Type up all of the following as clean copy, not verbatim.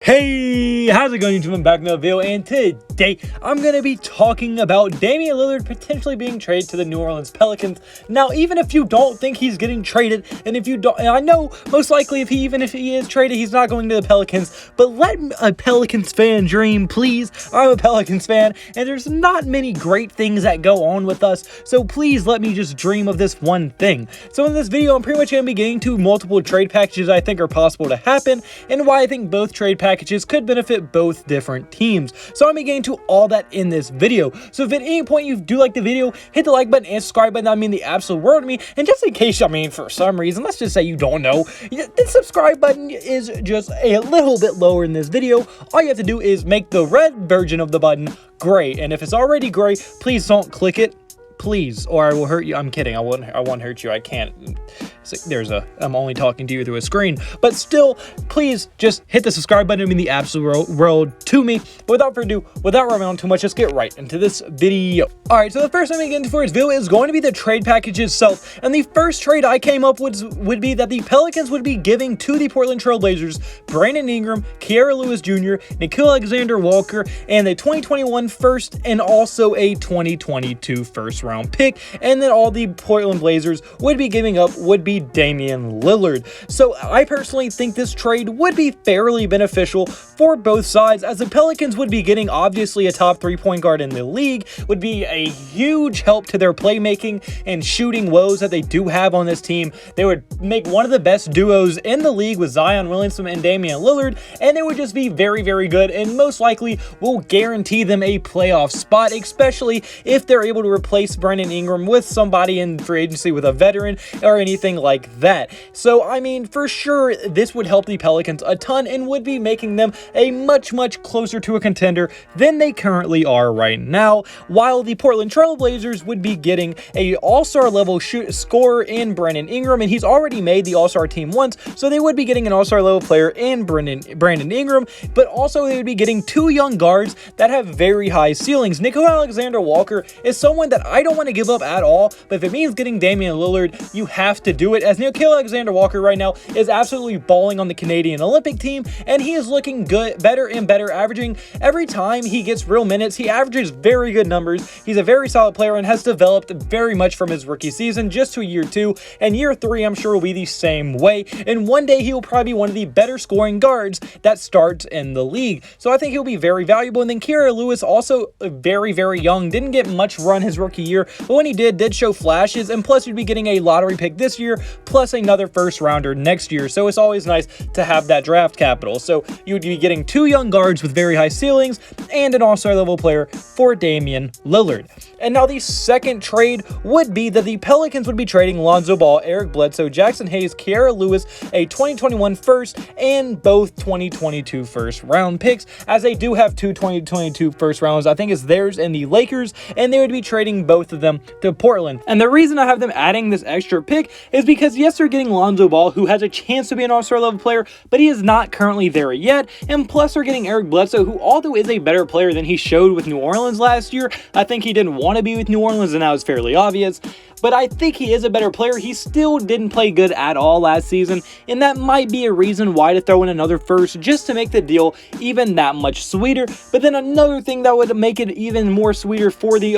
Hey, how's it going, YouTube? I'm back in another video, and today I'm going to be talking about Damian Lillard potentially being traded to the New Orleans Pelicans. Now, even if you don't think he's getting traded, and if you don't, and I know most likely if he is traded, he's not going to the Pelicans, but let a Pelicans fan dream, please. I'm a Pelicans fan, and there's not many great things that go on with us, so please let me just dream of this one thing. So in this video, I'm pretty much going to be getting to multiple trade packages I think are possible to happen, and why I think both trade packages could benefit both different teams. So I'm getting to all that in this video. So if at any point you do like the video, hit the like button and subscribe button. That would mean the absolute world to me. And just in case, for some reason, let's just say you don't know, the subscribe button is just a little bit lower in this video. All you have to do is make the red version of the button gray. And if it's already gray, please don't click it. Please, or I will hurt you. I'm kidding. I won't hurt you. I can't. I'm only talking to you through a screen. But still, please just hit the subscribe button. I mean the absolute world to me. But without further ado, without running on too much, let's get right into this video. Alright, so the first thing we get into for this video is going to be the trade package itself. And the first trade I came up with would be that the Pelicans would be giving to the Portland Trailblazers Brandon Ingram, Kira Lewis Jr., Nickeil Alexander-Walker, and a 2021 first and also a 2022 first round pick. And then all the Portland Blazers would be giving up would be Damian Lillard. So I personally think this trade would be fairly beneficial for both sides, as the Pelicans would be getting obviously a top 3-point guard in the league, would be a huge help to their playmaking and shooting woes that they do have on this team. They would make one of the best duos in the league with Zion Williamson and Damian Lillard, and it would just be very, very good, and most likely will guarantee them a playoff spot, especially if they're able to replace Brandon Ingram with somebody in free agency with a veteran or anything like that. So I mean, for sure this would help the Pelicans a ton and would be making them a much closer to a contender than they currently are right now, while the Portland Trailblazers would be getting a all-star level scorer in Brandon Ingram, and he's already made the all-star team once, so they would be getting an all-star level player in Brandon Ingram, but also they would be getting two young guards that have very high ceilings. Nickeil Alexander-Walker is someone that I don't want to give up at all, but if it means getting Damian Lillard, you have to do it, as Nickeil Alexander-Walker right now is absolutely balling on the Canadian Olympic team, and he is looking good, better and better, averaging every time he gets real minutes, he averages very good numbers. He's a very solid player and has developed very much from his rookie season just to year 2, and year 3 I'm sure will be the same way, and one day he will probably be one of the better scoring guards that starts in the league. So I think he'll be very valuable. And then Kira Lewis, also very young, didn't get much run his rookie year, but when he did show flashes, and plus you'd be getting a lottery pick this year plus another first rounder next year, so it's always nice to have that draft capital. So you would be getting two young guards with very high ceilings and an all-star level player for Damian Lillard. And now the second trade would be that the Pelicans would be trading Lonzo Ball, Eric Bledsoe, Jackson Hayes, Kira Lewis, a 2021 first and both 2022 first round picks, as they do have two 2022 first rounds. I think it's theirs and the Lakers, and they would be trading both of them to Portland. And the reason I have them adding this extra pick is because yes, they're getting Lonzo Ball, who has a chance to be an all-star level player, but he is not currently there yet, and plus they're getting Eric Bledsoe, who although is a better player than he showed with New Orleans last year, I think he didn't want to be with New Orleans, and that was fairly obvious, but I think he is a better player. He still didn't play good at all last season, and that might be a reason why to throw in another first just to make the deal even that much sweeter. But then another thing that would make it even more sweeter for the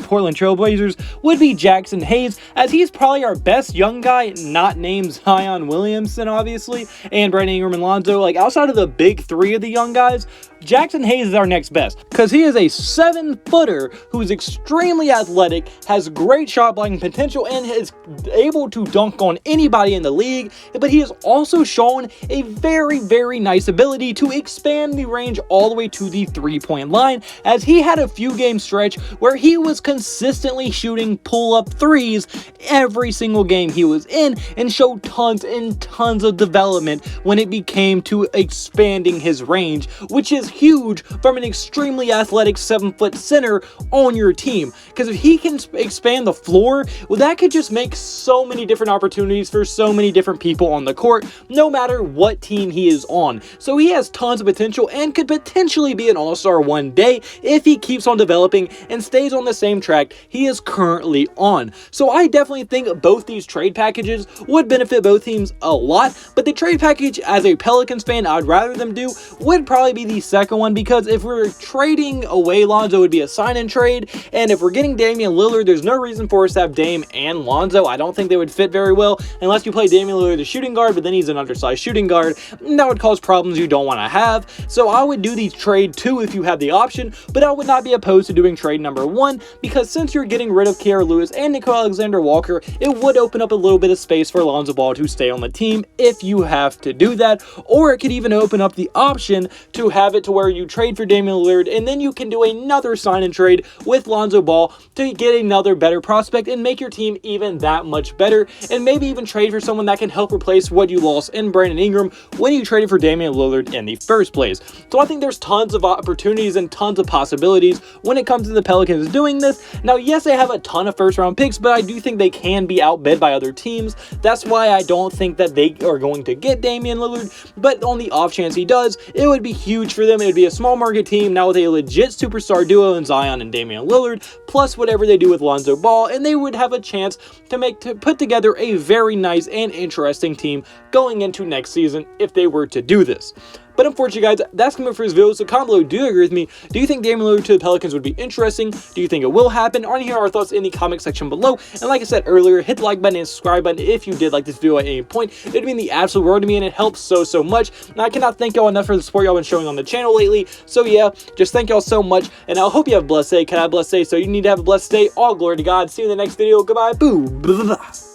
Portland Trailblazers would be Jackson Hayes, as he's probably our best young guy, not named Zion Williamson obviously, and Brandon Ingram and Lonzo. Like, outside of the big three of the young guys, Jackson Hayes is our next best, because he is a 7-footer who is extremely athletic, has great shot blocking potential, and is able to dunk on anybody in the league. But he has also shown a very nice ability to expand the range all the way to the 3-point line, as he had a few game stretch where he was consistently shooting pull-up threes every single game he was in, and showed tons and tons of development when it became to expanding his range, which is huge from an extremely athletic 7-foot center on your team. Because if he can expand the floor, well, that could just make so many different opportunities for so many different people on the court, no matter what team he is on. So he has tons of potential and could potentially be an all-star one day if he keeps on developing and stays on the same track contract he is currently on. So I definitely think both these trade packages would benefit both teams a lot, but the trade package as a Pelicans fan I'd rather them do would probably be the second one, because if we're trading away Lonzo, it would be a sign-in trade, and if we're getting Damian Lillard, there's no reason for us to have Dame and Lonzo. I don't think they would fit very well unless you play Damian Lillard as shooting guard, but then he's an undersized shooting guard, and that would cause problems you don't want to have. So I would do these trade 2 if you have the option, but I would not be opposed to doing trade number 1, because since you're getting rid of Kira Lewis and Nickeil Alexander-Walker, it would open up a little bit of space for Lonzo Ball to stay on the team if you have to do that, or it could even open up the option to have it to where you trade for Damian Lillard and then you can do another sign and trade with Lonzo Ball to get another better prospect and make your team even that much better, and maybe even trade for someone that can help replace what you lost in Brandon Ingram when you traded for Damian Lillard in the first place. So I think there's tons of opportunities and tons of possibilities when it comes to the Pelicans doing this. Now, yes, they have a ton of first round picks, but I do think they can be outbid by other teams. That's why I don't think that they are going to get Damian Lillard, but on the off chance he does, it would be huge for them. It would be a small market team now with a legit superstar duo in Zion and Damian Lillard, plus whatever they do with Lonzo Ball, and they would have a chance to put together a very nice and interesting team going into next season if they were to do this. But unfortunately, guys, that's coming for this video. So comment below, do you agree with me? Do you think Damian Lillard to the Pelicans would be interesting? Do you think it will happen? I want to hear our thoughts in the comment section below. And like I said earlier, hit the like button and subscribe button if you did like this video at any point. It would mean the absolute world to me, and it helps so much. And I cannot thank y'all enough for the support y'all been showing on the channel lately. So yeah, just thank y'all so much. And I hope you have a blessed day. Can I have a blessed day? So you need to have a blessed day. All glory to God. See you in the next video. Goodbye. Boo. Blah, blah, blah.